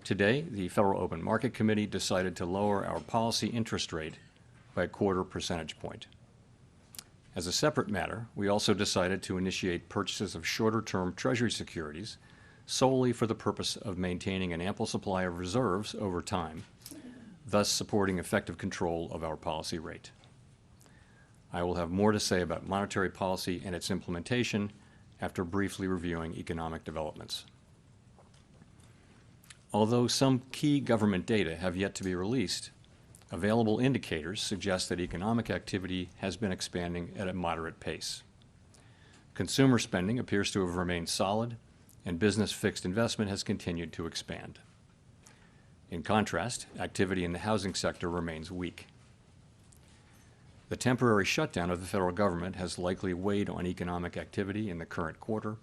Today, the Federal Open Market Committee decided to lower our policy interest rate by a quarter percentage point. As a separate matter, we also decided to initiate purchases of shorter-term Treasury securities solely for the purpose of maintaining an ample supply of reserves over time, thus supporting effective control of our policy rate. I will have more to say about monetary policy and its implementation after briefly reviewing economic developments. Although some key government data have yet to be released, available indicators suggest that economic activity has been expanding at a moderate pace. Consumer spending appears to have remained solid, and business fixed investment has continued to expand. In contrast, activity in the housing sector remains weak. The temporary shutdown of the federal government has likely weighed on economic activity in the current quarter,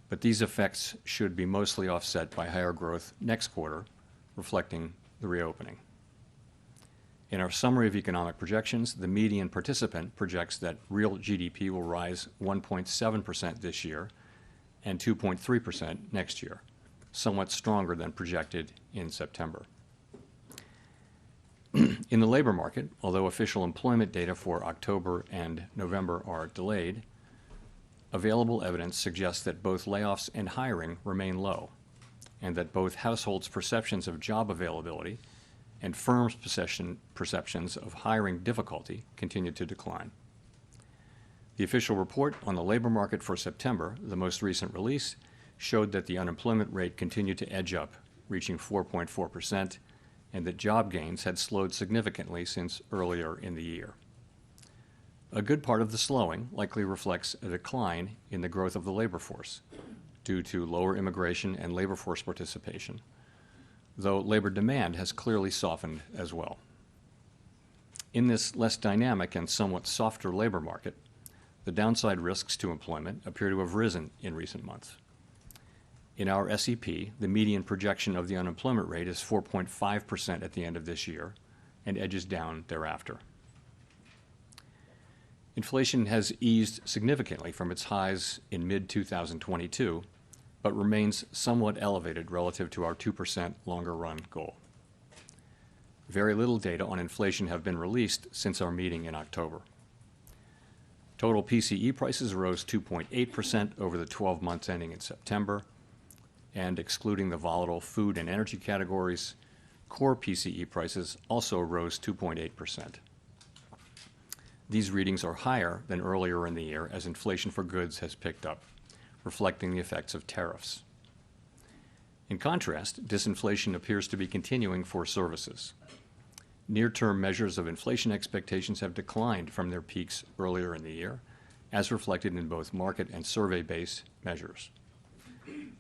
but these effects should be mostly offset by higher growth next quarter, reflecting the reopening. In our summary of economic projections, the median participant projects that real GDP will rise 1.7% this year and 2.3% next year, somewhat stronger than projected in September. In the labor market, although official employment data for October and November are delayed, available evidence suggests that both layoffs and hiring remain low, and that both households' perceptions of job availability and firms' perceptions of hiring difficulty continue to decline. The official report on the labor market for September, the most recent release, showed that the unemployment rate continued to edge up, reaching 4.4%, and that job gains had slowed significantly since earlier in the year. A good part of the slowing likely reflects a decline in the growth of the labor force due to lower immigration and labor force participation, though labor demand has clearly softened as well. In this less dynamic and somewhat softer labor market, the downside risks to employment appear to have risen in recent months. In our SEP, the median projection of the unemployment rate is 4.5% at the end of this year and edges down thereafter. Inflation has eased significantly from its highs in mid-2022, but remains somewhat elevated relative to our 2% longer-run goal. Very little data on inflation have been released since our meeting in October. Total PCE prices rose 2.8% over the 12 months ending in September, and excluding the volatile food and energy categories, core PCE prices also rose 2.8%. These readings are higher than earlier in the year as inflation for goods has picked up, reflecting the effects of tariffs. In contrast, disinflation appears to be continuing for services. Near-term measures of inflation expectations have declined from their peaks earlier in the year, as reflected in both market and survey-based measures.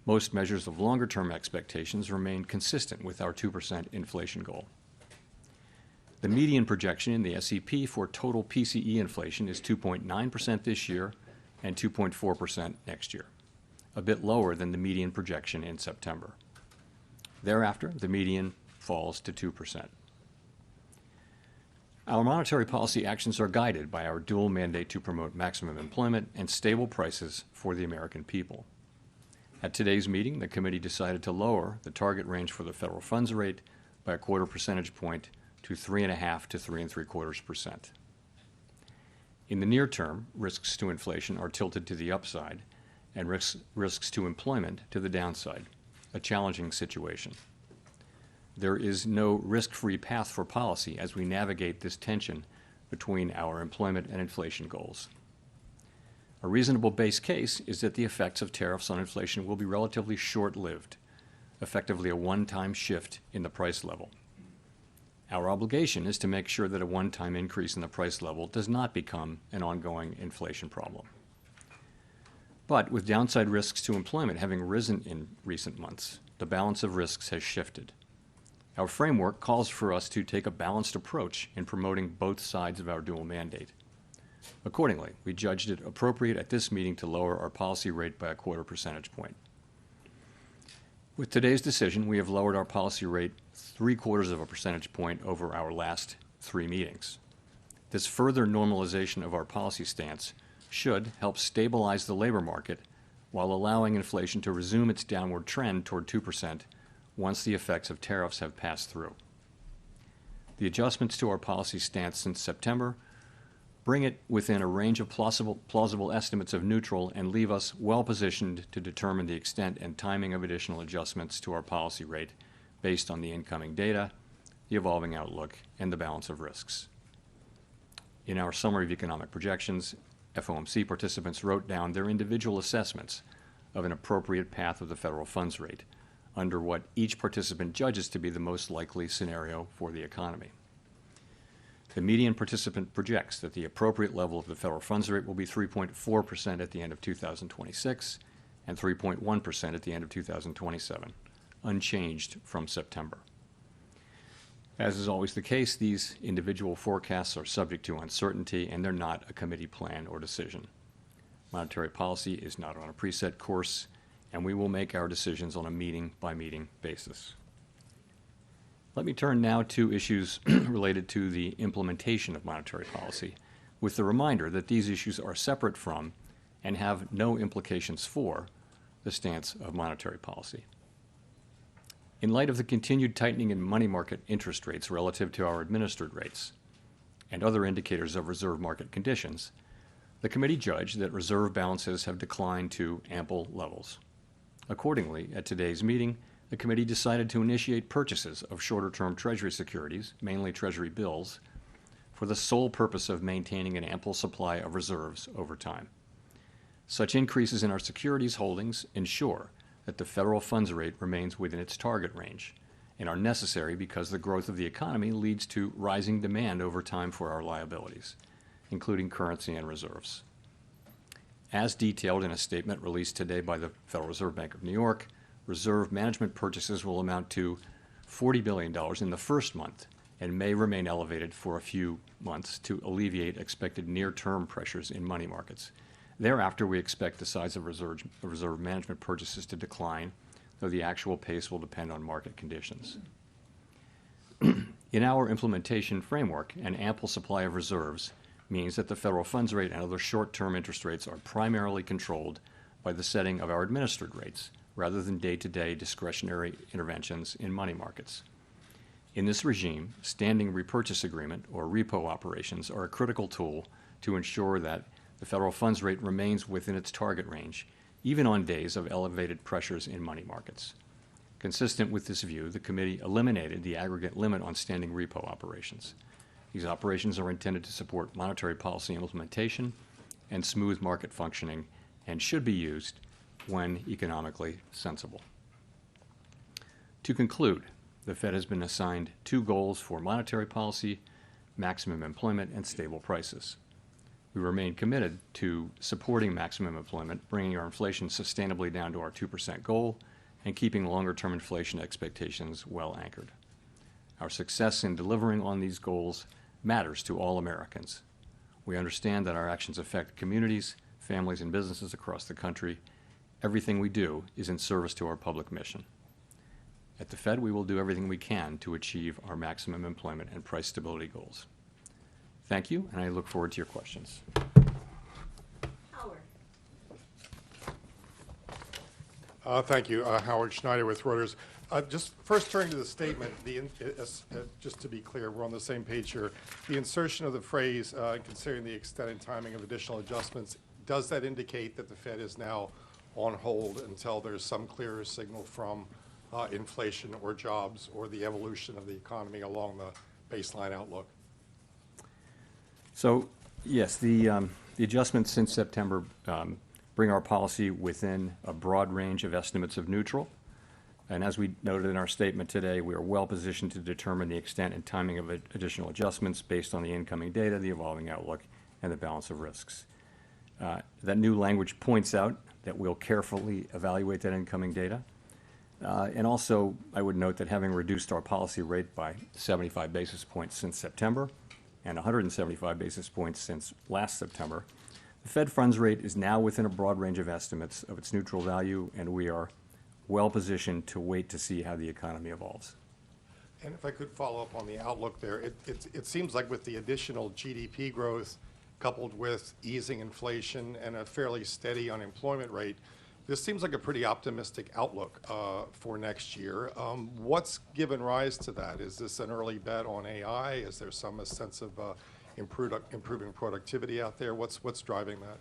Most measures of longer-term expectations remain consistent with our 2% inflation goal. The median projection in the SEP for total PCE inflation is 2.9% this year and 2.4% next year, a bit lower than the median projection in September. Thereafter, the median falls to 2%. Our monetary policy actions are guided by our dual mandate to promote maximum employment and stable prices for the American people. At today's meeting, the committee decided to lower the target range for the federal funds rate by a quarter percentage point to 3.5 to 3.75%. In the near term, risks to inflation are tilted to the upside and risks to employment to the downside, a challenging situation. There is no risk-free path for policy as we navigate this tension between our employment and inflation goals. A reasonable base case is that the effects of tariffs on inflation will be relatively short-lived, effectively a one-time shift in the price level. Our obligation is to make sure that a one-time increase in the price level does not become an ongoing inflation problem. But with downside risks to employment having risen in recent months, the balance of risks has shifted. Our framework calls for us to take a balanced approach in promoting both sides of our dual mandate. Accordingly, we judged it appropriate at this meeting to lower our policy rate by a quarter percentage point. With today's decision, we have lowered our policy rate 0.75 of a percentage point over our last 3 meetings. This further normalization of our policy stance should help stabilize the labor market while allowing inflation to resume its downward trend toward 2% once the effects of tariffs have passed through. The adjustments to our policy stance since September bring it within a range of plausible estimates of neutral and leave us well positioned to determine the extent and timing of additional adjustments to our policy rate based on the incoming data, the evolving outlook, and the balance of risks. In our summary of economic projections, FOMC participants wrote down their individual assessments of an appropriate path of the federal funds rate under what each participant judges to be the most likely scenario for the economy. The median participant projects that the appropriate level of the federal funds rate will be 3.4% at the end of 2026 and 3.1% at the end of 2027, unchanged from September. As is always the case, these individual forecasts are subject to uncertainty, and they're not a committee plan or decision. Monetary policy is not on a preset course, and we will make our decisions on a meeting-by-meeting basis. Let me turn now to issues related to the implementation of monetary policy, with the reminder that these issues are separate from and have no implications for the stance of monetary policy. In light of the continued tightening in money market interest rates relative to our administered rates and other indicators of reserve market conditions, the committee judged that reserve balances have declined to ample levels. Accordingly, at today's meeting, the committee decided to initiate purchases of shorter-term Treasury securities, mainly Treasury bills, for the sole purpose of maintaining an ample supply of reserves over time. Such increases in our securities holdings ensure that the federal funds rate remains within its target range and are necessary because the growth of the economy leads to rising demand over time for our liabilities, including currency and reserves. As detailed in a statement released today by the Federal Reserve Bank of New York, reserve management purchases will amount to $40 billion in the first month and may remain elevated for a few months to alleviate expected near-term pressures in money markets. Thereafter, we expect the size of reserve management purchases to decline, though the actual pace will depend on market conditions. In our implementation framework, an ample supply of reserves means that the federal funds rate and other short-term interest rates are primarily controlled by the setting of our administered rates, rather than day-to-day discretionary interventions in money markets. In this regime, standing repurchase agreement, or repo operations, are a critical tool to ensure that the federal funds rate remains within its target range, even on days of elevated pressures in money markets. Consistent with this view, the committee eliminated the aggregate limit on standing repo operations. These operations are intended to support monetary policy implementation and smooth market functioning and should be used when economically sensible. To conclude, the Fed has been assigned two goals for monetary policy: maximum employment and stable prices. We remain committed to supporting maximum employment, bringing our inflation sustainably down to our 2% goal, and keeping longer-term inflation expectations well anchored. Our success in delivering on these goals matters to all Americans. We understand that our actions affect communities, families, and businesses across the country. Everything we do is in service to our public mission. At the Fed, we will do everything we can to achieve our maximum employment and price stability goals. Thank you, and I look forward to your questions. Howard. Thank you. Howard Schneider with Reuters. Just first turning to the statement, just to be clear, we're on the same page here. The insertion of the phrase, considering the extent and timing of additional adjustments, does that indicate that the Fed is now on hold until there's some clearer signal from inflation or jobs or the evolution of the economy along the baseline outlook? So, yes, the adjustments since September bring our policy within a broad range of estimates of neutral. And as we noted in our statement today, we are well positioned to determine the extent and timing of additional adjustments based on the incoming data, the evolving outlook, and the balance of risks. That new language points out that we'll carefully evaluate that incoming data. And also, I would note that having reduced our policy rate by 75 basis points since September and 175 basis points since last September, the Fed funds rate is now within a broad range of estimates of its neutral value, and we are well positioned to wait to see how the economy evolves. And if I could follow up on the outlook there, it seems like with the additional GDP growth coupled with easing inflation and a fairly steady unemployment rate, This seems like a pretty optimistic outlook for next year. What's given rise to that? Is this an early bet on AI? Is there some sense of improving productivity out there? What's driving that?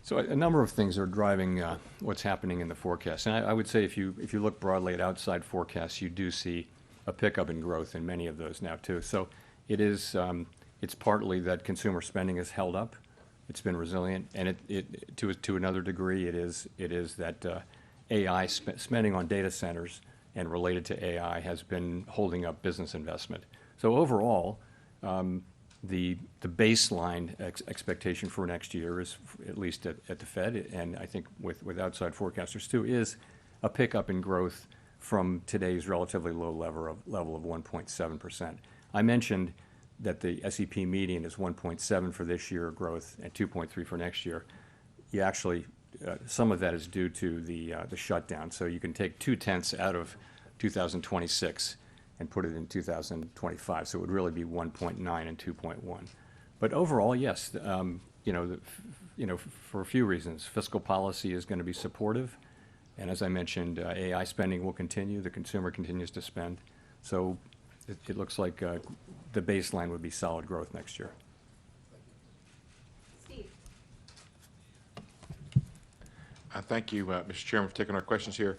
So a number of things are driving what's happening in the forecast. And I would say if you look broadly at outside forecasts, you do see a pickup in growth in many of those now too. So it's partly that consumer spending has held up. It's been resilient, and to another degree, it is that AI spending on data centers and related to AI has been holding up business investment. So overall, the baseline expectation for next year is, at least at the Fed, and I think with outside forecasters too, is a pickup in growth from today's relatively low level of 1.7%. I mentioned that the SEP median is 1.7 for this year growth and 2.3 for next year. You actually, some of that is due to the shutdown. So you can take 0.2 out of 2026 and put it in 2025. So it would really be 1.9 and 2.1. But overall, yes, for a few reasons, fiscal policy is going to be supportive, and as I mentioned, AI spending will continue. The consumer continues to spend, so it looks like the baseline would be solid growth next year. Steve. Thank you, Mr. Chairman, for taking our questions here.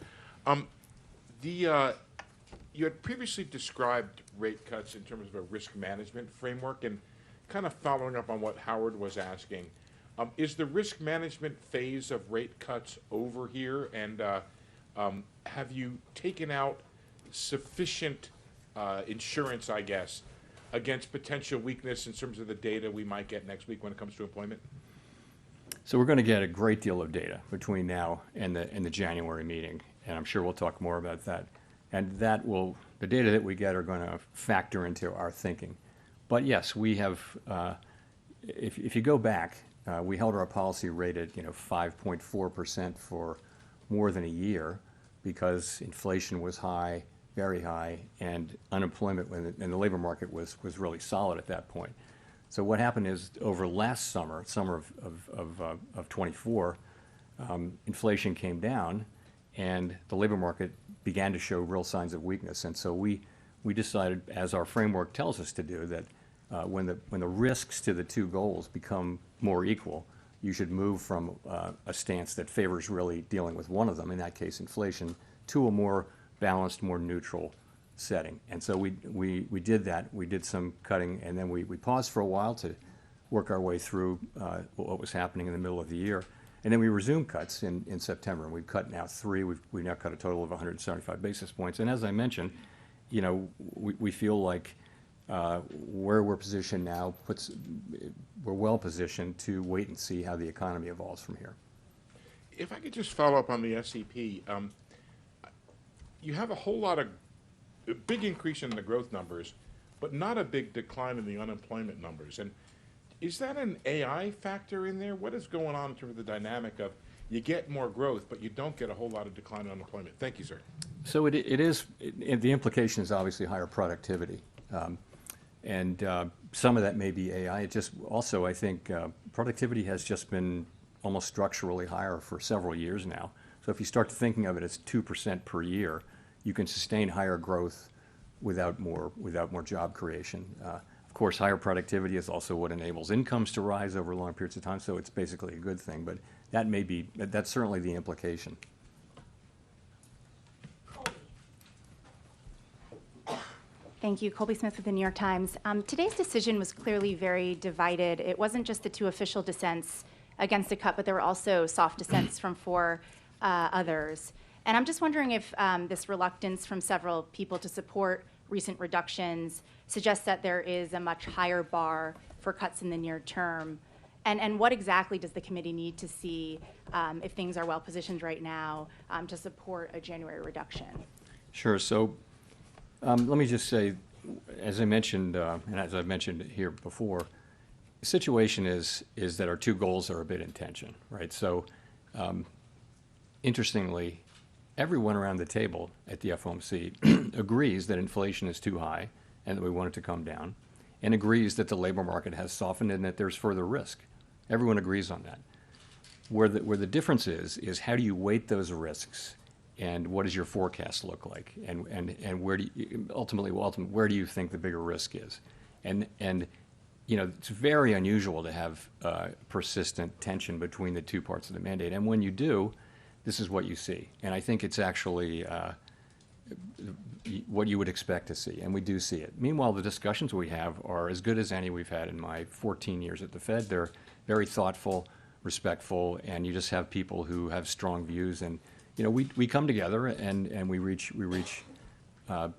You had previously described rate cuts in terms of a risk management framework, and kind of following up on what Howard was asking, is the risk management phase of rate cuts over here, and have you taken out sufficient insurance, I guess, against potential weakness in terms of the data we might get next week when it comes to employment? So we're going to get a great deal of data between now and the January meeting, and I'm sure we'll talk more about that. And the data that we get are going to factor into our thinking. But yes, we have, if you go back, we held our policy rate at 5.4% for more than a year because inflation was high, very high, and unemployment and the labor market was really solid at that point. So what happened is over last summer of 24, inflation came down and the labor market began to show real signs of weakness. And so we decided, as our framework tells us to do, that when the risks to the two goals become more equal, you should move from a stance that favors really dealing with one of them, in that case inflation, to a more balanced, more neutral setting. And so we did that. We did some cutting, and then we paused for a while to work our way through what was happening in the middle of the year. And then we resumed cuts in September, and we've cut now 3. We've now cut a total of 175 basis points. And as I mentioned, we feel like where we're positioned now we're well positioned to wait and see how the economy evolves from here. If I could just follow up on the SEP, you have a whole lot of a big increase in the growth numbers, but not a big decline in the unemployment numbers. And is that an AI factor in there? What is going on in terms of the dynamic of you get more growth, but you don't get a whole lot of decline in unemployment? Thank you, sir. So it is, the implication is obviously higher productivity. And some of that may be AI. It just also, I think, productivity has just been almost structurally higher for several years now. So if you start thinking of it as 2% per year, you can sustain higher growth without more job creation. Of course, higher productivity is also what enables incomes to rise over long periods of time, so it's basically a good thing. But that's certainly the implication. Thank you. Colby Smith with the New York Times. Today's decision was clearly very divided. It wasn't just the 2 official dissents against a cut, but there were also soft dissents from 4 others. And I'm just wondering if this reluctance from several people to support recent reductions suggests that there is a much higher bar for cuts in the near term. And what exactly does the committee need to see if things are well positioned right now to support a January reduction? Sure. So let me just say, as I mentioned, and as I've mentioned here before, the situation is that our 2 goals are a bit in tension, right? So interestingly, everyone around the table at the FOMC agrees that inflation is too high and that we want it to come down, and agrees that the labor market has softened and that there's further risk. Everyone agrees on that. Where the difference is how do you weight those risks, and what does your forecast look like, and where do you, ultimately, where do you think the bigger risk is, and it's very unusual to have persistent tension between the two parts of the mandate, and when you do, this is what you see, and I think it's actually what you would expect to see, and we do see it. Meanwhile, the discussions we have are as good as any we've had in my 14 years at the Fed. They're very thoughtful, respectful, and you just have people who have strong views, and we come together and we reach a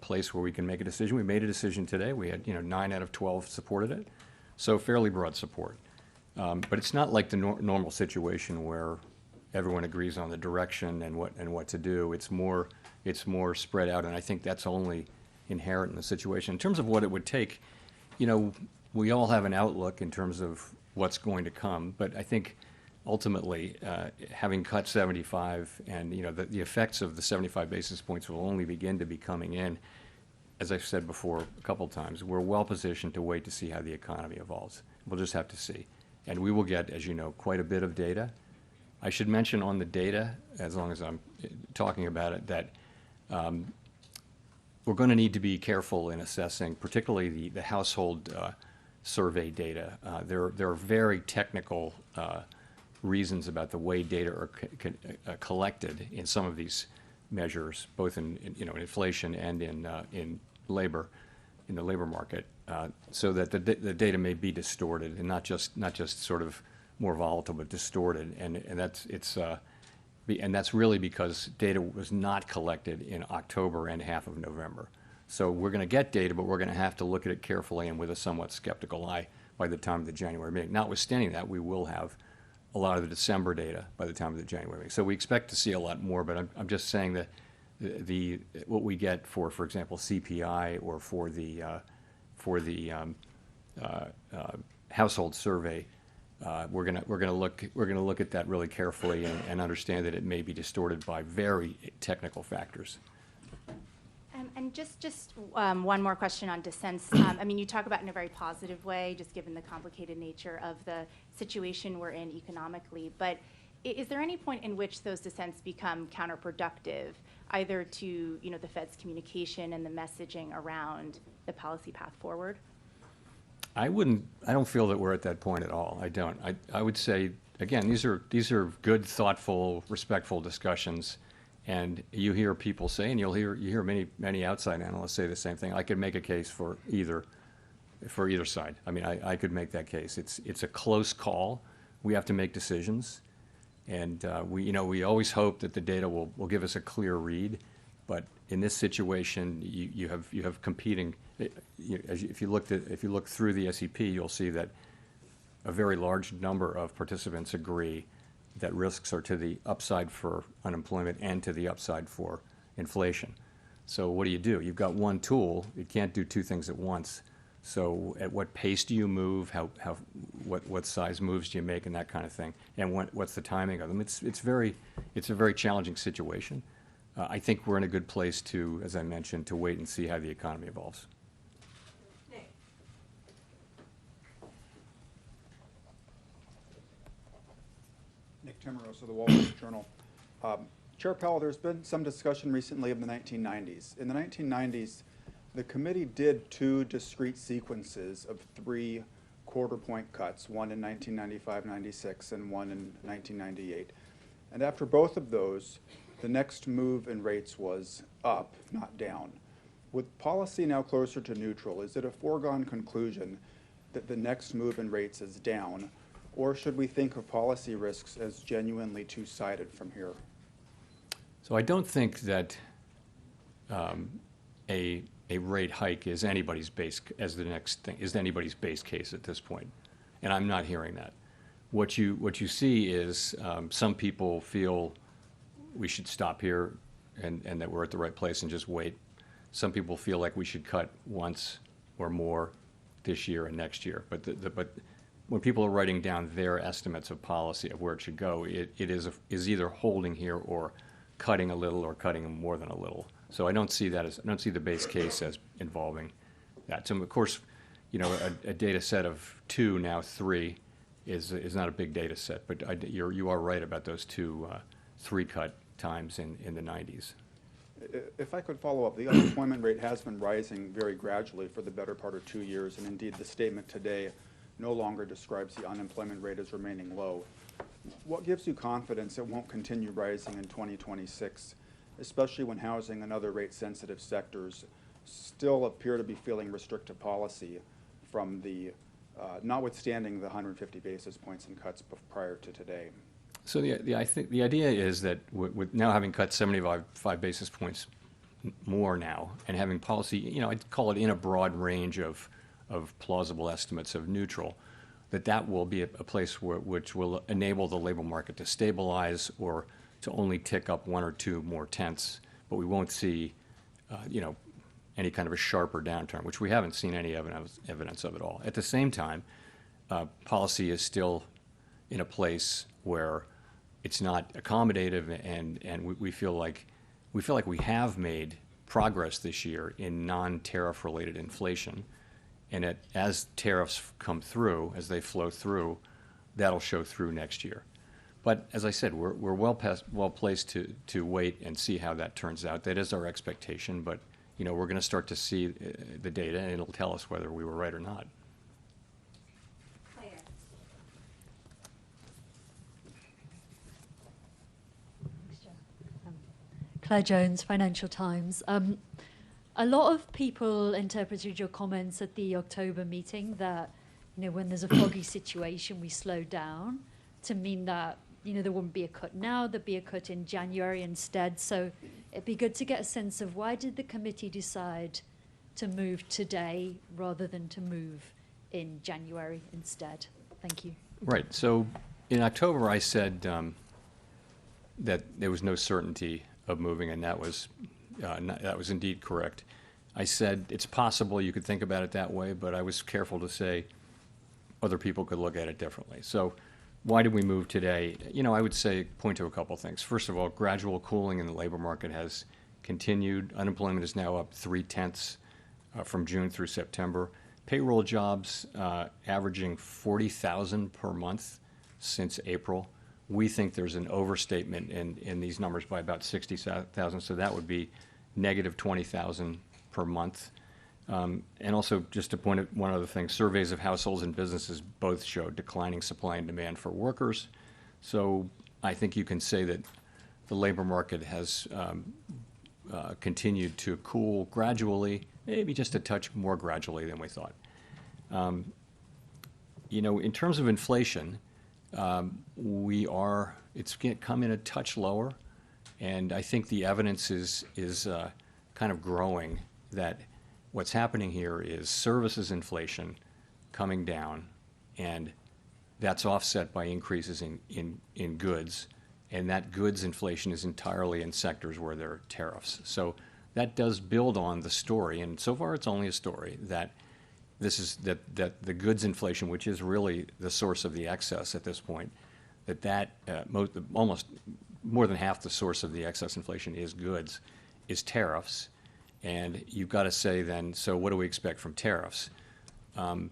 place where we can make a decision. We made a decision today. We had 9 out of 12 supported it, so fairly broad support. But it's not like the normal situation where everyone agrees on the direction and what to do. It's more spread out, and I think that's only inherent in the situation. In terms of what it would take, we all have an outlook in terms of what's going to come, but I think ultimately, having cut 75 and the effects of the 75 basis points will only begin to be coming in. As I've said before a couple times, we're well positioned to wait to see how the economy evolves. We'll just have to see. And we will get, as you know, quite a bit of data. I should mention on the data, as long as I'm talking about it, that we're going to need to be careful in assessing, particularly the household survey data. There are very technical reasons about the way data are collected in some of these measures, both in inflation and in labor, in the labor market, so that the data may be distorted and not just sort of more volatile but distorted, and that's really because data was not collected in October and half of November. So we're going to get data, but we're going to have to look at it carefully and with a somewhat skeptical eye by the time of the January meeting. Notwithstanding that, we will have a lot of the December data by the time of the January meeting. So we expect to see a lot more, but I'm just saying that what we get for example, CPI or for the household survey, we're gonna look at that really carefully and understand that it may be distorted by very technical factors. And just one more question on dissents. I mean, you talk about it in a very positive way, just given the complicated nature of the situation we're in economically. But is there any point in which those dissents become counterproductive, either to the Fed's communication and the messaging around the policy path forward? I don't feel that we're at that point at all. I don't. I would say, again, these are good, thoughtful, respectful discussions. And you hear people say, and you hear many outside analysts say the same thing. I could make a case for either side. I mean, I could make that case. It's a close call. We have to make decisions, and we always hope that the data will give us a clear read. But in this situation, you have competing. If you look through the SEP, you'll see that a very large number of participants agree that risks are to the upside for unemployment and to the upside for inflation. So what do? You've got one tool. It can't do two things at once. So at what pace do you move? What size moves do you make, and that kind of thing? And what's the timing of them? It's a very challenging situation. I think we're in a good place to, as I mentioned, to wait and see how the economy evolves. Nick. Nick Timmeros of the Wall Street Journal. Chair Powell, there's been some discussion recently of the 1990s. In the 1990s, the committee did 2 discrete sequences of 3 quarter-point cuts, one in 1995-96 and one in 1998. And after both of those, the next move in rates was up, not down. With policy now closer to neutral, is it a foregone conclusion that the next move in rates is down, or should we think of policy risks as genuinely two-sided from here? So I don't think that a rate hike is anybody's base case at this point, and I'm not hearing that. What you see is some people feel we should stop here and that we're at the right place and just wait. Some people feel like we should cut once or more this year and next year. But when people are writing down their estimates of policy of where it should go, it is either holding here or cutting a little or cutting more than a little. So I don't see the base case as involving that. So of course, a data set of 2, now 3, is not a big data set, but you are right about those two 3-cut times in the 90s. If I could follow up, the unemployment rate has been rising very gradually for the better part of 2 years, and indeed the statement today no longer describes the unemployment rate as remaining low. What gives you confidence it won't continue rising in 2026, especially when housing and other rate-sensitive sectors still appear to be feeling restrictive policy from the, notwithstanding the 150 basis points in cuts prior to today? So I think the idea is that with now having cut 75 basis points more now, and having policy, I'd call it in a broad range of plausible estimates of neutral, that will be a place which will enable the labor market to stabilize or to only tick up 1 or 2 more tenths, but we won't see, any kind of a sharper downturn, which we haven't seen any evidence of at all. At the same time, policy is still in a place where it's not accommodative, and we feel like we have made progress this year in non-tariff related inflation, and as tariffs come through, as they flow through, that'll show through next year. But as I said, we're well placed to wait and see how that turns out. That is our expectation, but we're going to start to see the data, and it'll tell us whether we were right or not. Claire. Claire Jones, Financial Times. A lot of people interpreted your comments at the October meeting that, when there's a foggy situation, we slow down, to mean that, there wouldn't be a cut now, there'd be a cut in January instead. So it'd be good to get a sense of why did the committee decide to move today rather than to move in January instead? Thank you. Right. So in October, I said that there was no certainty of moving, and that was indeed correct. I said it's possible you could think about it that way, but I was careful to say other people could look at it differently. So why did we move today? I would point to a couple things. First of all, gradual cooling in the labor market has continued. Unemployment is now up 0.3 from June through September. Payroll jobs averaging 40,000 per month since April. We think there's an overstatement in these numbers by about 60,000, so that would be negative 20,000 per month. And also, just to point out one other thing, surveys of households and businesses both show declining supply and demand for workers. So I think you can say that the labor market has continued to cool gradually, maybe just a touch more gradually than we thought. In terms of inflation, it's come in a touch lower, and I think the evidence is kind of growing that what's happening here is services inflation coming down, and that's offset by increases in goods, and that goods inflation is entirely in sectors where there are tariffs. So that does build on the story, and so far it's only a story, that that the goods inflation, which is really the source of the excess at this point, almost more than half the source of the excess inflation is goods, is tariffs. And you've got to say then, so what do we expect from tariffs? And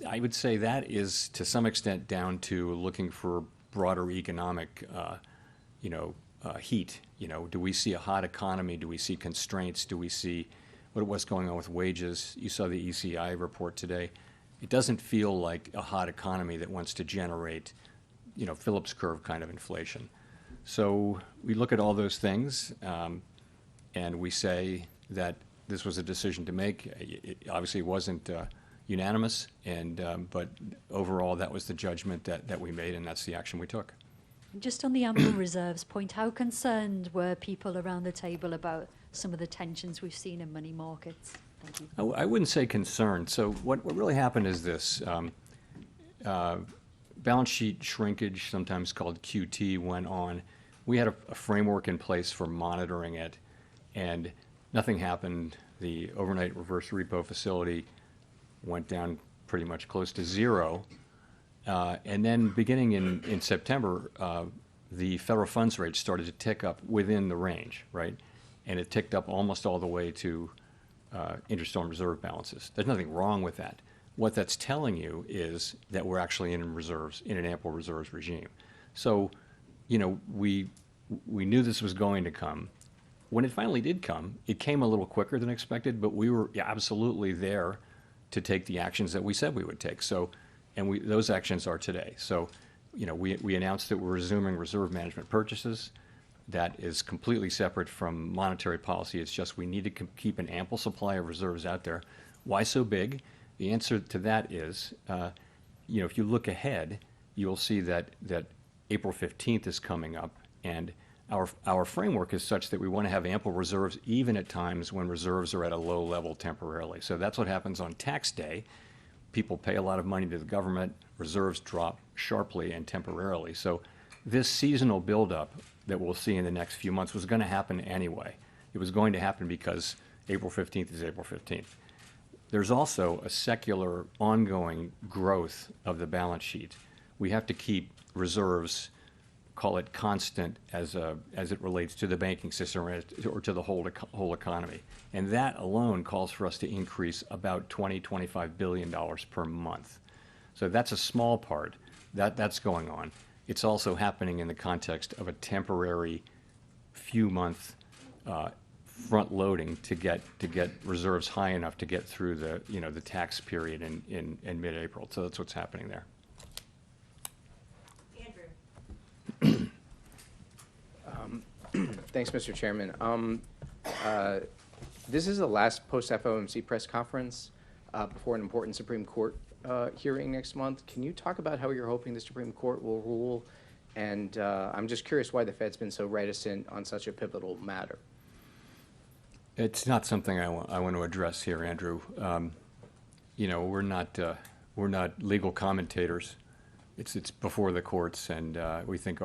I would say that is to some extent down to looking for broader economic, heat. Do we see a hot economy? Do we see constraints? Do we see what's going on with wages? You saw the ECI report today. It doesn't feel like a hot economy that wants to generate, Phillips curve kind of inflation. So we look at all those things, and we say that this was a decision to make. It obviously wasn't unanimous, but overall that was the judgment that we made, and that's the action we took. Just on the ample reserves point, how concerned were people around the table about some of the tensions we've seen in money markets? Thank you. I wouldn't say concerned. So what really happened is this. Balance sheet shrinkage, sometimes called QT, went on. We had a framework in place for monitoring it, and nothing happened. The overnight reverse repo facility went down pretty much close to zero. And then beginning in September, the federal funds rate started to tick up within the range, right? And it ticked up almost all the way to interest on reserve balances. There's nothing wrong with that. what that's telling you is that we're actually in reserves, in an ample reserves regime. So, you know, we knew this was going to come. When it finally did come, it came a little quicker than expected, but we were absolutely there to take the actions that we said we would take. So, and those actions are today. So, you know, we announced that we're resuming reserve management purchases. That is completely separate from monetary policy. It's just we need to keep an ample supply of reserves out there. Why so big? The answer to that is, you know, if you look ahead, you'll see that April 15th is coming up, and our framework is such that we want to have ample reserves even at times when reserves are at a low level temporarily. So that's what happens on tax day. People pay a lot of money to the government, reserves drop sharply and temporarily. So this seasonal buildup that we'll see in the next few months was going to happen anyway. It was going to happen because April 15th is April 15th. There's also a secular ongoing growth of the balance sheet. We have to keep reserves, call it constant as it relates to the banking system or to the whole economy. And that alone calls for us to increase about $20–25 billion per month. So that's a small part. That's going on. It's also happening in the context of a temporary few month front loading to get reserves high enough to get through the tax period in mid-April. So that's what's happening there. Andrew. Thanks, Mr. Chairman. This is the last post-FOMC press conference before an important Supreme Court hearing next month. Can you talk about how you're hoping the Supreme Court will rule? And I'm just curious why the Fed's been so reticent on such a pivotal matter. It's not something I want to address here, Andrew. You know, we're not legal commentators. It's before the courts, and we think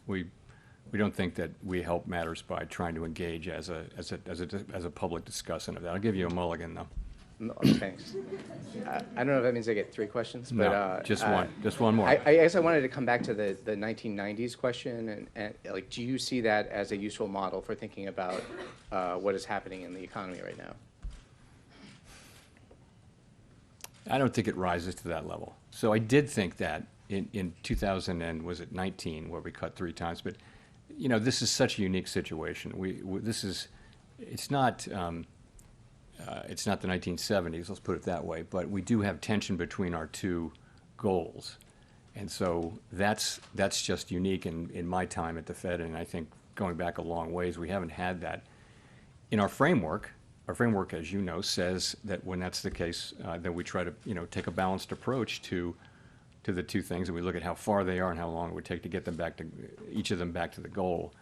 we don't think that we help matters by trying to engage as a public discussant of that. I'll give you a mulligan, though. No, thanks. I don't know if that means I get 3 questions, but No, just one more. I guess I wanted to come back to the 1990s question, and like, do you see that as a useful model for thinking about what is happening in the economy right now? I don't think it rises to that level. So I did think that in 2019, where we cut 3 times, but you know, this is such a unique situation. It's not the 1970s, let's put it that way, but we do have tension between our 2 goals. And so that's just unique in my time at the Fed, and I think going back a long ways, we haven't had that. In our framework, as you know, says that when that's the case, then we try to, you know, take a balanced approach to the 2 things, and we look at how far they are and how long it would take to get them back to, each of them back to the goal.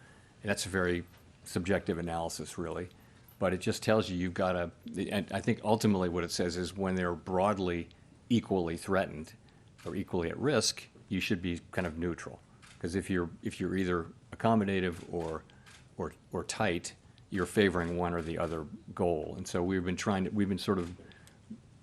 And that's a very subjective analysis, really. But it just tells you you've got to, and I think ultimately what it says is when they're broadly equally threatened or equally at risk, you should be kind of neutral. Because if you're either accommodative or tight, you're favoring one or the other goal. And so we've been sort of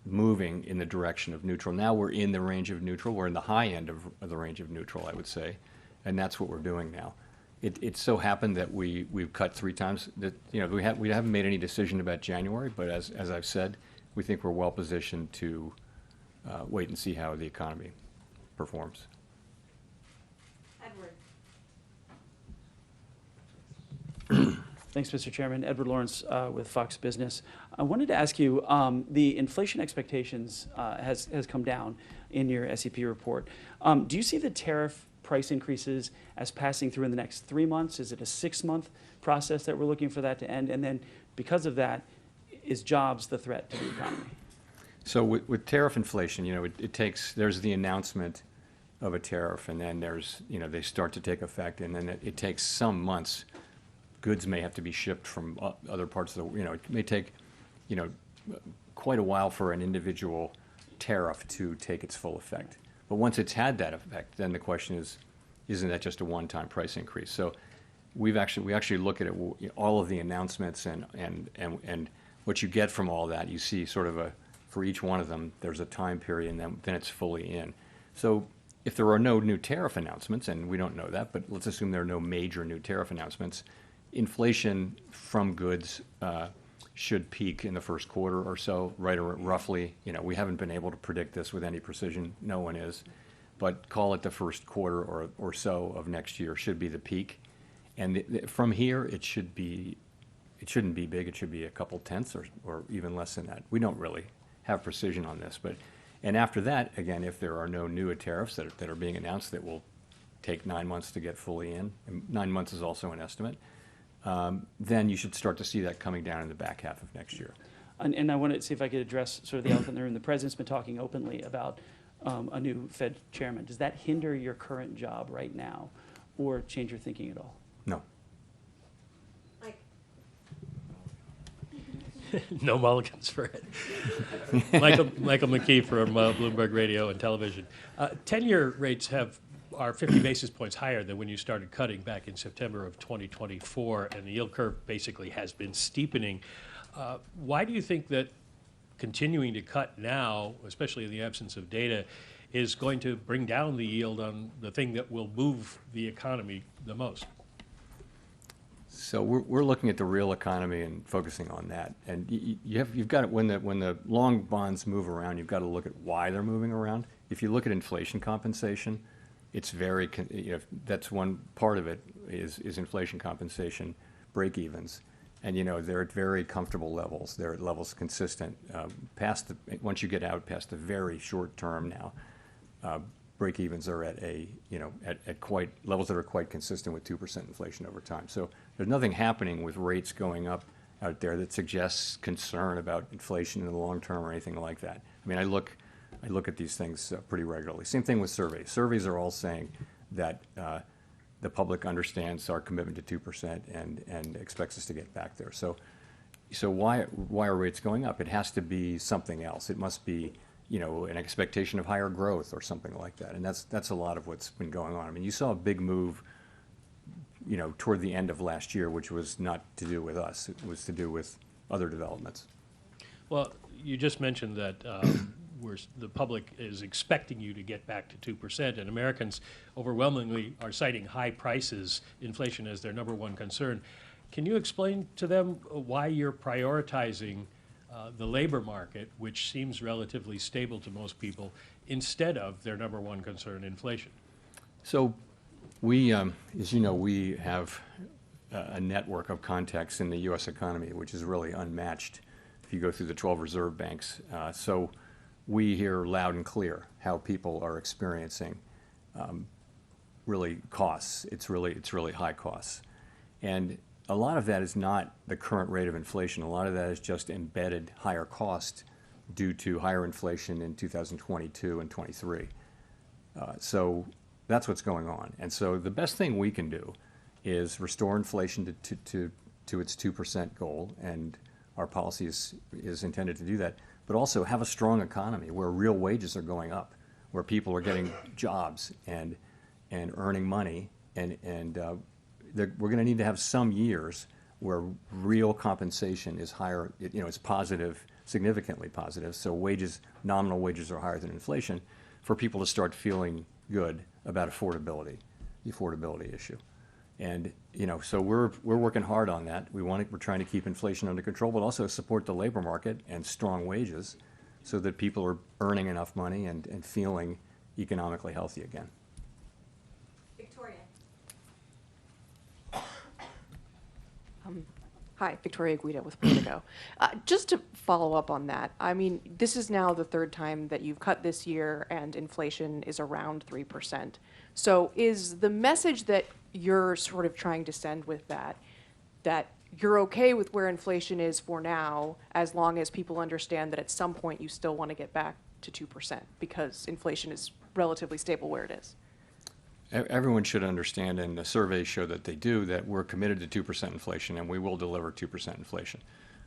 moving in the direction of neutral. Now we're in the range of neutral. We're in the high end of the range of neutral, I would say. And that's what we're doing now. It so happened that we've cut 3 times. That, you know, we haven't made any decision about January, but as I've said, we think we're well positioned to wait and see how the economy performs. Edward. Thanks, Mr. Chairman. Edward Lawrence with Fox Business. I wanted to ask you, the inflation expectations has come down in your SEP report. Do you see the tariff price increases as passing through in the next 3 months? Is it a 6-month process that we're looking for that to end? And then because of that, is jobs the threat to the economy? So with tariff inflation, you know, there's the announcement of a tariff, and then they start to take effect, and then it takes some months. Goods may have to be shipped from other parts of it may take, quite a while for an individual tariff to take its full effect. But once it's had that effect, then the question is, isn't that just a one-time price increase? So we actually look at it, all of the announcements and what you get from all that. You see sort of for each one of them, there's a time period, and then it's fully in. So if there are no new tariff announcements, and we don't know that, but let's assume there are no major new tariff announcements, inflation from goods should peak in the first quarter or so, right, or roughly. You know, we haven't been able to predict this with any precision. No one is. But call it the first quarter or so of next year should be the peak. And from here, it shouldn't be big. It should be a couple tenths or even less than that. We don't really have precision on this. And after that, again, if there are no new tariffs that are being announced that will take 9 months to get fully in, and 9 months is also an estimate, then you should start to see that coming down in the back half of next year. And I wanted to see if I could address sort of the elephant in the room. The president's been talking openly about a new Fed chairman. Does that hinder your current job right now or change your thinking at all? No. No mulligans for it. Michael McKee from Bloomberg Radio and Television. 10-year rates are 50 basis points higher than when you started cutting back in September of 2024, and the yield curve basically has been steepening. Why do you think that continuing to cut now, especially in the absence of data, is going to bring down the yield on the thing that will move the economy the most? So we're looking at the real economy and focusing on that. And you've got when the long bonds move around, you've got to look at why they're moving around. If you look at inflation compensation, it's very that's one part of it is inflation compensation break-evens, and they're at very comfortable levels. They're at levels consistent once you get out past the very short term now. Break-evens are at at quite levels that are quite consistent with 2% inflation over time. So there's nothing happening with rates going up out there that suggests concern about inflation in the long term or anything like that. I mean, I look at these things pretty regularly. Same thing with surveys. Surveys are all saying that the public understands our commitment to 2% and expects us to get back there. So why are rates going up? It has to be something else. It must be an expectation of higher growth or something like that. And that's a lot of what's been going on. I mean, you saw a big move, toward the end of last year, which was not to do with us. It was to do with other developments. Well, you just mentioned that the public is expecting you to get back to 2%, and Americans overwhelmingly are citing high prices, inflation as their number one concern. Can you explain to them why you're prioritizing the labor market, which seems relatively stable to most people, instead of their number one concern, inflation? So we, as you know, we have a network of contacts in the U.S. economy, which is really unmatched if you go through the 12 reserve banks. So we hear loud and clear how people are experiencing really costs. It's really high costs. And a lot of that is not the current rate of inflation. A lot of that is just embedded higher cost due to higher inflation in 2022 and 23. So that's what's going on. And so the best thing we can do is restore inflation to its 2% goal, and our policy is intended to do that, but also have a strong economy where real wages are going up, where people are getting jobs and earning money, and we're going to need to have some years where real compensation is higher, it's positive, significantly positive, so nominal wages are higher than inflation, for people to start feeling good about the affordability issue. And, so we're working hard on that. We're trying to keep inflation under control, but also support the labor market and strong wages so that people are earning enough money and feeling economically healthy again. Victoria. Hi, Victoria Guida with Politico. Just to follow up on that, I mean, this is now the third time that you've cut this year and inflation is around 3%. So is the message that you're sort of trying to send with that you're okay with where inflation is for now, as long as people understand that at some point you still want to get back to 2% because inflation is relatively stable where it is? Everyone should understand, and the surveys show that they do, that we're committed to 2% inflation, and we will deliver 2% inflation.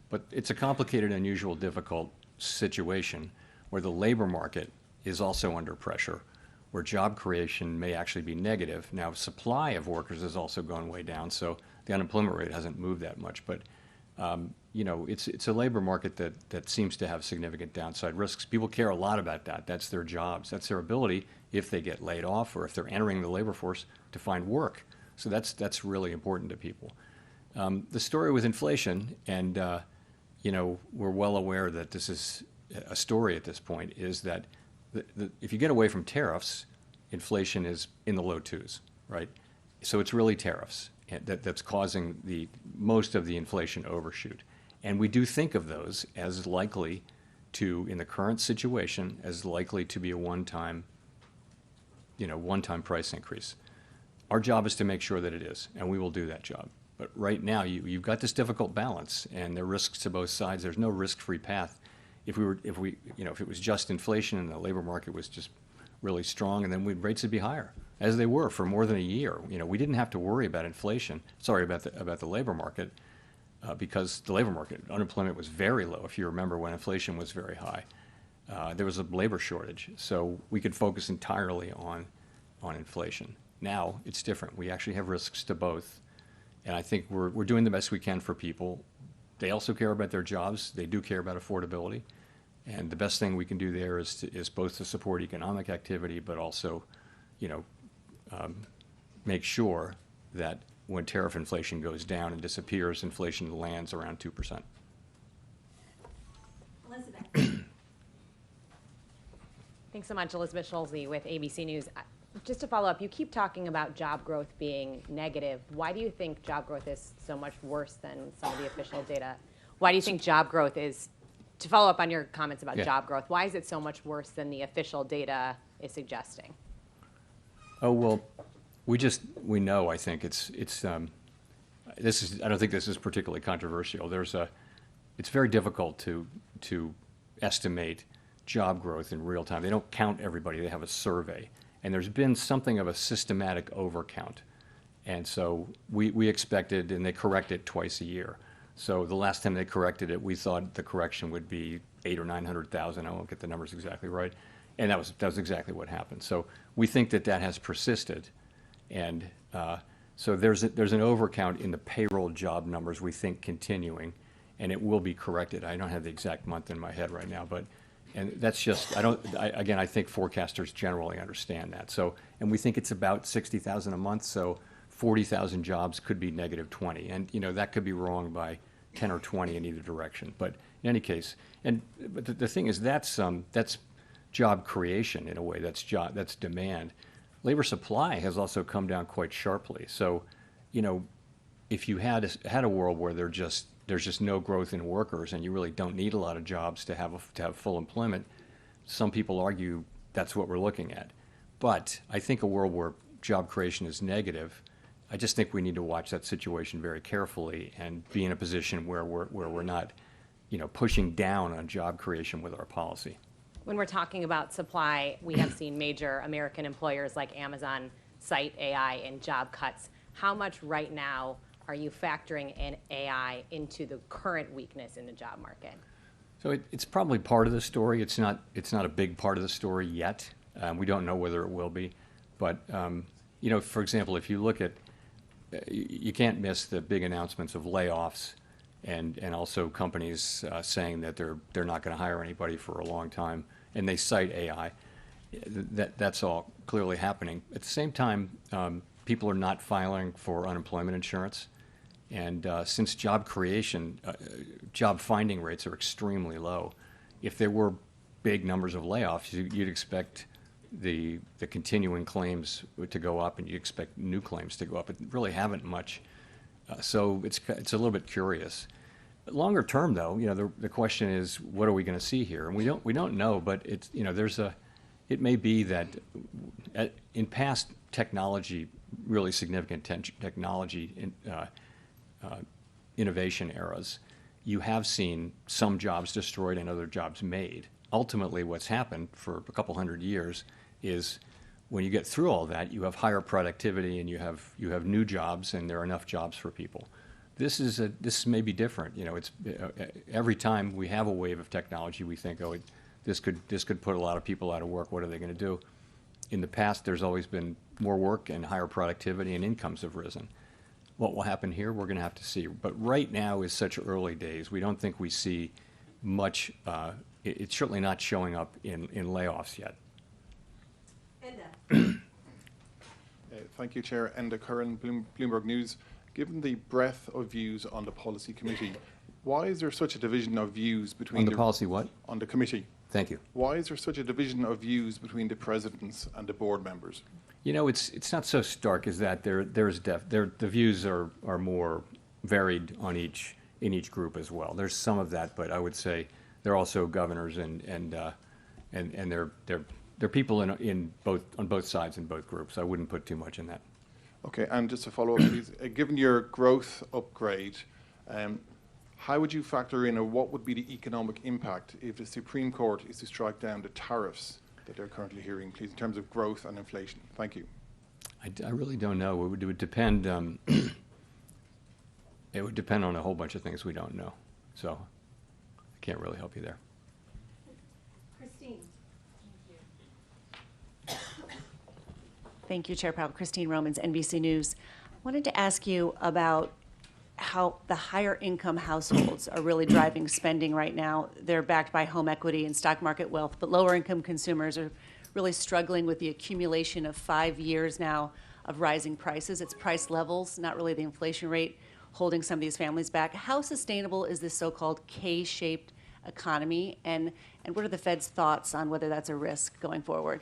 But it's a complicated, unusual, difficult situation where the labor market is also under pressure, where job creation may actually be negative. Now, supply of workers has also gone way down, so the unemployment rate hasn't moved that much. But it's a labor market that seems to have significant downside risks. People care a lot about that. That's their jobs. That's their ability, if they get laid off or if they're entering the labor force, to find work. So that's really important to people. The story with inflation, and we're well aware that this is a story at this point, is that if you get away from tariffs, inflation is in the low twos, right? So it's really tariffs that's causing most of the inflation overshoot. And we do think of those as likely to, in the current situation, as likely to be a one-time price increase. Our job is to make sure that it is, and we will do that job. But right now, you've got this difficult balance, and there are risks to both sides. There's no risk-free path. If it was just inflation and the labor market was just really strong, and then rates would be higher, as they were for more than a year. We didn't have to worry about inflation. Sorry about the labor market, because the labor market unemployment was very low. If you remember when inflation was very high, there was a labor shortage, so we could focus entirely on inflation. Now it's different. We actually have risks to both, and I think we're doing the best we can for people. They also care about their jobs. They do care about affordability. And the best thing we can do there is both to support economic activity, but also, make sure that when tariff inflation goes down and disappears, inflation lands around 2%. Elizabeth. Thanks so much, Elizabeth Schulze with ABC News. Just to follow up, you keep talking about job growth being negative. Why do you think job growth is so much worse than some of the official data? Why do you think job growth is, to follow up on your comments about job growth, why is it so much worse than the official data is suggesting? Oh, well, we know, I think I don't think this is particularly controversial. It's very difficult to estimate job growth in real time. They don't count everybody, they have a survey. And there's been something of a systematic overcount. And so we expected, and they correct it twice a year. So the last time they corrected it, we thought the correction would be 800,000 or 900,000. I won't get the numbers exactly right. And that was exactly what happened. So we think that has persisted. And so there's an overcount in the payroll job numbers, we think, continuing. And it will be corrected. I don't have the exact month in my head right now, and that's just, I think forecasters generally understand that. So, and we think it's about 60,000 a month, so 40,000 jobs could be negative 20. And, that could be wrong by 10 or 20 in either direction. But in any case, but the thing is, that's job creation in a way, that's demand. Labor supply has also come down quite sharply. So, if you had a world where there's just no growth in workers and you really don't need a lot of jobs to have full employment, some people argue that's what we're looking at. But I think a world where job creation is negative, I just think we need to watch that situation very carefully and be in a position where we're not, pushing down on job creation with our policy. When we're talking about supply, we have seen major American employers like Amazon cite AI in job cuts. How much right now are you factoring in AI into the current weakness in the job market? So it's probably part of the story. It's not a big part of the story yet. We don't know whether it will be. But, for example, if you look at, you can't miss the big announcements of layoffs and also companies saying that they're not going to hire anybody for a long time, and they cite AI. That's all clearly happening. At the same time, people are not filing for unemployment insurance. And since job finding rates are extremely low, if there were big numbers of layoffs, you'd expect the continuing claims to go up, and you expect new claims to go up. It really haven't much, so it's a little bit curious. Longer term, though, the question is, what are we going to see here? And we don't know, but it's it may be that in past really significant technology innovation eras, you have seen some jobs destroyed and other jobs made. Ultimately, what's happened for a couple hundred years is when you get through all that, you have higher productivity and you have new jobs, and there are enough jobs for people. This may be different. It's every time we have a wave of technology, we think, this could put a lot of people out of work. What are they going to do? In the past, there's always been more work and higher productivity, and incomes have risen. What will happen here, we're going to have to see. But right now is such early days. We don't think we see much. It's certainly not showing up in layoffs yet. Thank you, Chair. Enda Curran, Bloomberg News. Given the breadth of views on the policy committee, Why is there such a division of views between On the policy what? on the committee? Thank you. Why is there such a division of views between the presidents and the board members? You know, it's not so stark as that. The views are more varied in each group as well. There's some of that, but I would say they're also governors and they're people on both sides in both groups. I wouldn't put too much in that. Okay, and just to follow up, please, given your growth upgrade, how would you factor in, or what would be the economic impact if the Supreme Court is to strike down the tariffs that they're currently hearing, please, in terms of growth and inflation? Thank you. I really don't know. It would depend. It would depend on a whole bunch of things we don't know. So I can't really help you there. Christine. Thank you, Chair Powell. Christine Romans, NBC News. I wanted to ask you about how the higher income households are really driving spending right now. They're backed by home equity and stock market wealth, but lower income consumers are really struggling with the accumulation of 5 years now of rising prices. It's price levels, not really the inflation rate, holding some of these families back. How sustainable is this so-called K-shaped economy, and what are the Fed's thoughts on whether that's a risk going forward?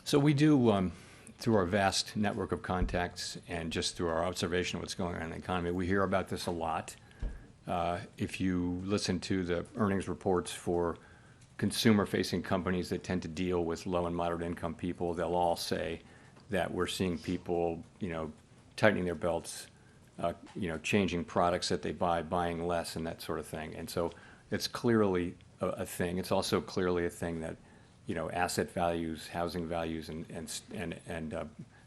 So we do, through our vast network of contacts and just through our observation of what's going on in the economy, we hear about this a lot. If you listen to the earnings reports for consumer-facing companies that tend to deal with low and moderate income people, they'll all say that we're seeing people, tightening their belts, changing products that they buy, buying less, and that sort of thing. And so it's clearly a thing. It's also clearly a thing that asset values, housing values, and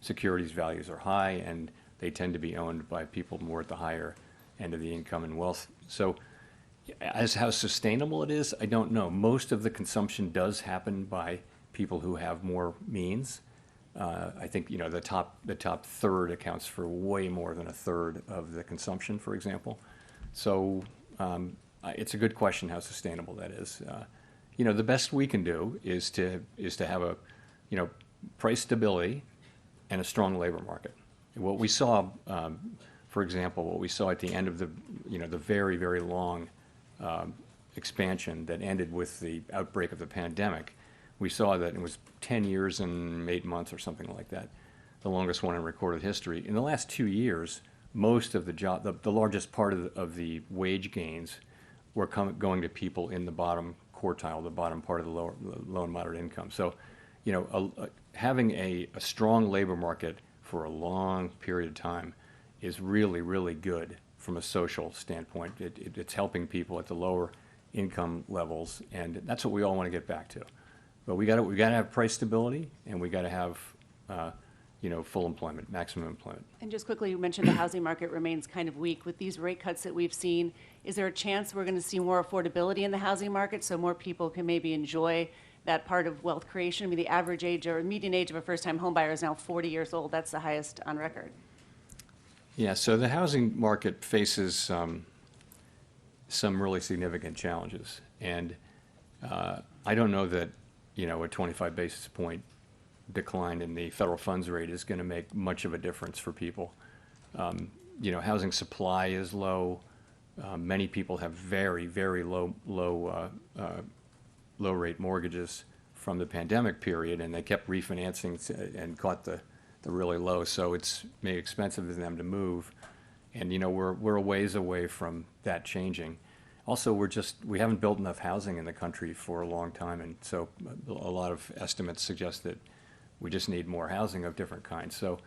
securities values are high, and they tend to be owned by people more at the higher end of the income and wealth. So as how sustainable it is, I don't know. Most of the consumption does happen by people who have more means. I think the top third accounts for way more than a third of the consumption, for example. So it's a good question how sustainable that is. The best we can do is to have a price stability and a strong labor market. And what we saw, for example, what we saw at the end of the very, very long expansion that ended with the outbreak of the pandemic, we saw that it was 10 years and 8 months or something like that, the longest one in recorded history. In the last 2 years, most of the largest part of the wage gains were going to people in the bottom quartile, the bottom part of the low and moderate income. So, having a strong labor market for a long period of time is really, really good from a social standpoint. It's helping people at the lower income levels, and that's what we all want to get back to. But we got to have price stability, and we got to have full employment, maximum employment. And just quickly, you mentioned the housing market remains kind of weak. With these rate cuts that we've seen, is there a chance we're going to see more affordability in the housing market so more people can maybe enjoy that part of wealth creation? I mean, the average age or median age of a first-time home buyer is now 40 years old. That's the highest on record. Yeah, so the housing market faces some really significant challenges. And I don't know that, a 25 basis point decline in the federal funds rate is going to make much of a difference for people. Housing supply is low. Many people have very, very low rate mortgages from the pandemic period, and they kept refinancing and caught the really low. So it's made expensive for them to move, and we're a ways away from that changing. Also, we haven't built enough housing in the country for a long time, and so a lot of estimates suggest that we just need more housing of different kinds. So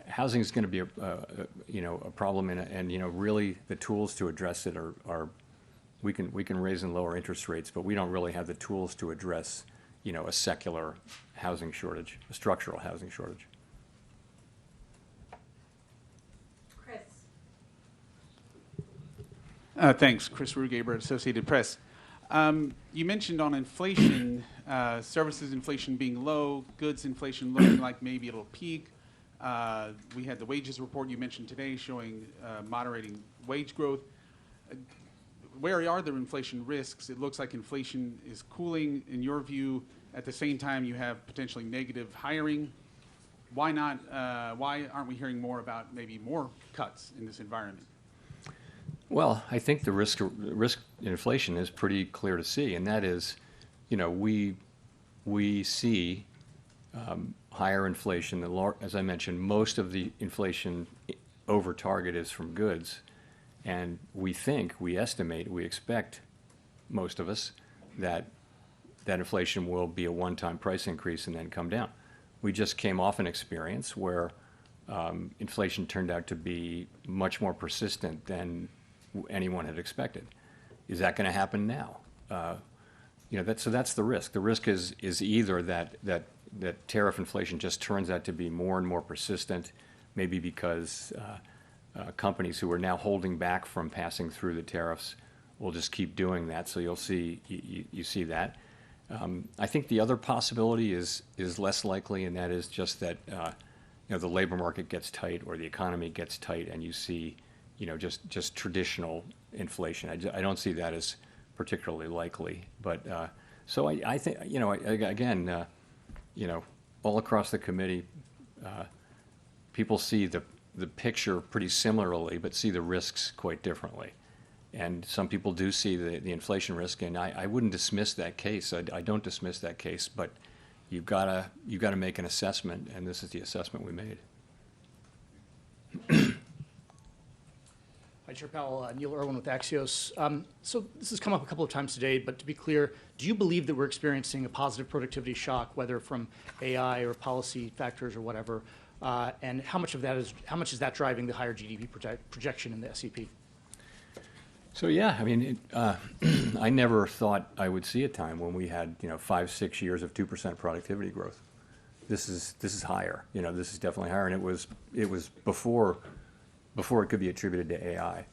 housing is going to be a problem, and really the tools to address it are we can raise and lower interest rates, but we don't really have the tools to address a secular housing shortage, a structural housing shortage. Chris. Thanks, Chris Rugaber, Associated Press. You mentioned on inflation, services inflation being low, goods inflation looking like maybe it'll peak. We had the wages report you mentioned today showing moderating wage growth. Where are there inflation risks? It looks like inflation is cooling, in your view. At the same time, you have potentially negative hiring. Why not? Why aren't we hearing more about maybe more cuts in this environment? Well, I think the risk in inflation is pretty clear to see, and that is, we see higher inflation. As I mentioned, most of the inflation over target is from goods, and we estimate, we expect, most of us, that inflation will be a one-time price increase and then come down. We just came off an experience where inflation turned out to be much more persistent than anyone had expected. Is that going to happen now? So that's the risk. The risk is either that tariff inflation just turns out to be more and more persistent, maybe because companies who are now holding back from passing through the tariffs will just keep doing that. So you see that. I think the other possibility is less likely, and that is just that the labor market gets tight or the economy gets tight, and you see just traditional inflation. I don't see that as particularly likely. But so I think again all across the committee, people see the picture pretty similarly, but see the risks quite differently. And some people do see the inflation risk, and I wouldn't dismiss that case. I don't dismiss that case, but you've got to make an assessment, and this is the assessment we made. Hi, Chair Powell. Neil Irwin with Axios. So this has come up a couple of times today, but to be clear, do you believe that we're experiencing a positive productivity shock, whether from AI or policy factors or whatever? And how much is that driving the higher GDP projection in the SEP? So yeah, I mean, I never thought I would see a time when we had 5-6 years of 2% productivity growth. This is higher. This is definitely higher, and it was before it could be attributed to AI.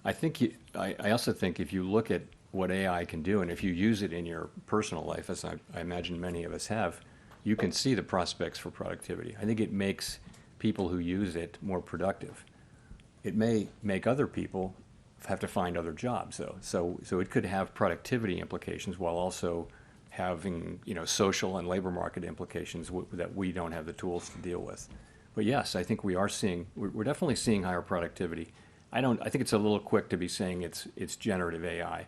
I also think if you look at what AI can do, and if you use it in your personal life, as I imagine many of us have, you can see the prospects for productivity. I think it makes people who use it more productive. It may make other people have to find other jobs, though. So it could have productivity implications while also having social and labor market implications that we don't have the tools to deal with. But yes, I think we're definitely seeing higher productivity. I think it's a little quick to be saying it's generative AI,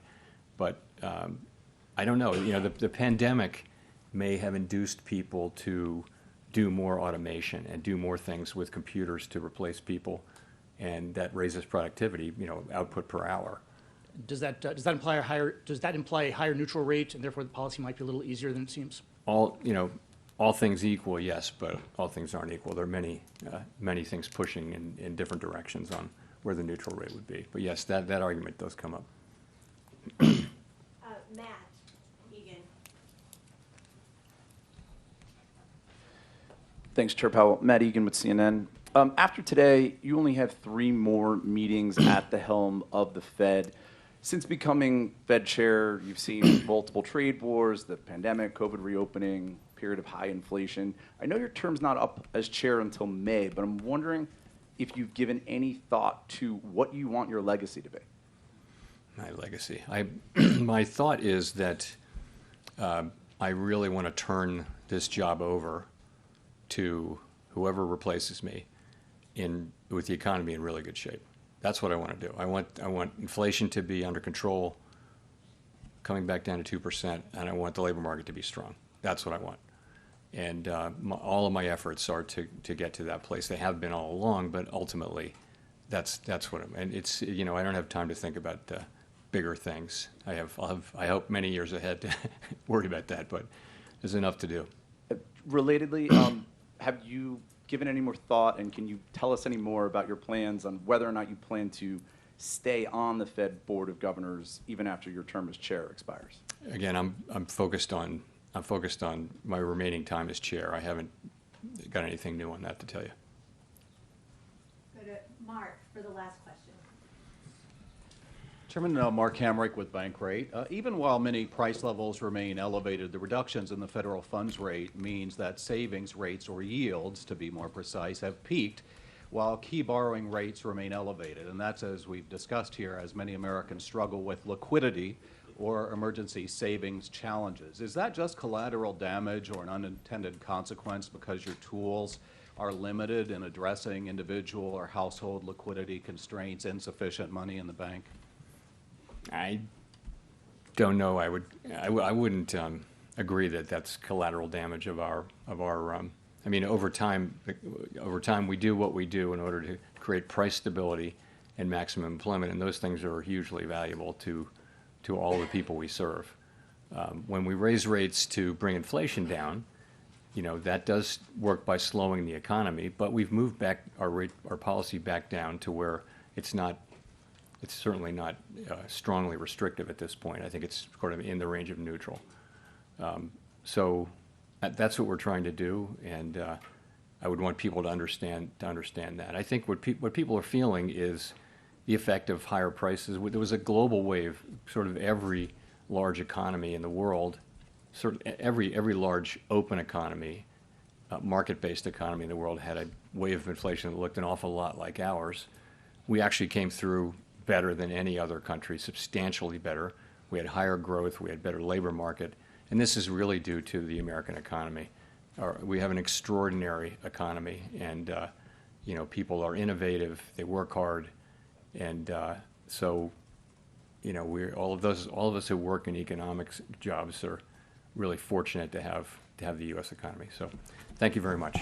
but I don't know. The pandemic may have induced people to do more automation and do more things with computers to replace people, and that raises productivity, output per hour. Does that imply a higher neutral rate, and therefore the policy might be a little easier than it seems? All things equal, yes, but all things aren't equal. There are many things pushing in different directions on where the neutral rate would be. But yes, that argument does come up. Matt Egan. Thanks, Chair Powell. Matt Egan with CNN. After today, you only have 3 more meetings at the helm of the Fed. Since becoming Fed chair, you've seen multiple trade wars, the pandemic, COVID reopening, period of high inflation. I know your term's not up as chair until May, but I'm wondering if you've given any thought to what you want your legacy to be. My legacy. My thought is that I really want to turn this job over to whoever replaces me with the economy in really good shape. That's what I want to do. I want inflation to be under control, coming back down to 2%, and I want the labor market to be strong. That's what I want. And all of my efforts are to get to that place. They have been all along, but ultimately, that's what I'm. And it's I don't have time to think about bigger things. I hope many years ahead to worry about that, but there's enough to do. Relatedly, have you given any more thought, and can you tell us any more about your plans on whether or not you plan to stay on the Fed Board of Governors even after your term as chair expires? Again, I'm focused on my remaining time as chair. I haven't got anything new on that to tell you. Go to Mark for the last question. Chairman Mark Hamrick with Bankrate. Even while many price levels remain elevated, the reductions in the federal funds rate means that savings rates, or yields to be more precise, have peaked while key borrowing rates remain elevated. And that's, as we've discussed here, as many Americans struggle with liquidity or emergency savings challenges. Is that just collateral damage or an unintended consequence because your tools are limited in addressing individual or household liquidity constraints, insufficient money in the bank? I don't know. I wouldn't agree that that's collateral damage of our. I mean, over time, we do what we do in order to create price stability and maximum employment, and those things are hugely valuable to all the people we serve. When we raise rates to bring inflation down, that does work by slowing the economy, but we've moved back our policy back down to where it's certainly not strongly restrictive at this point. I think it's sort of in the range of neutral. So that's what we're trying to do, and I would want people to understand that. I think what people are feeling is the effect of higher prices. There was a global wave. Sort of every large economy in the world, sort of every large open economy, market-based economy in the world had a wave of inflation that looked an awful lot like ours. We actually came through better than any other country, substantially better. We had higher growth, we had better labor market, and this is really due to the American economy. We have an extraordinary economy, and people are innovative, they work hard, and so all of us who work in economics jobs are really fortunate to have the U.S. economy. So, thank you very much.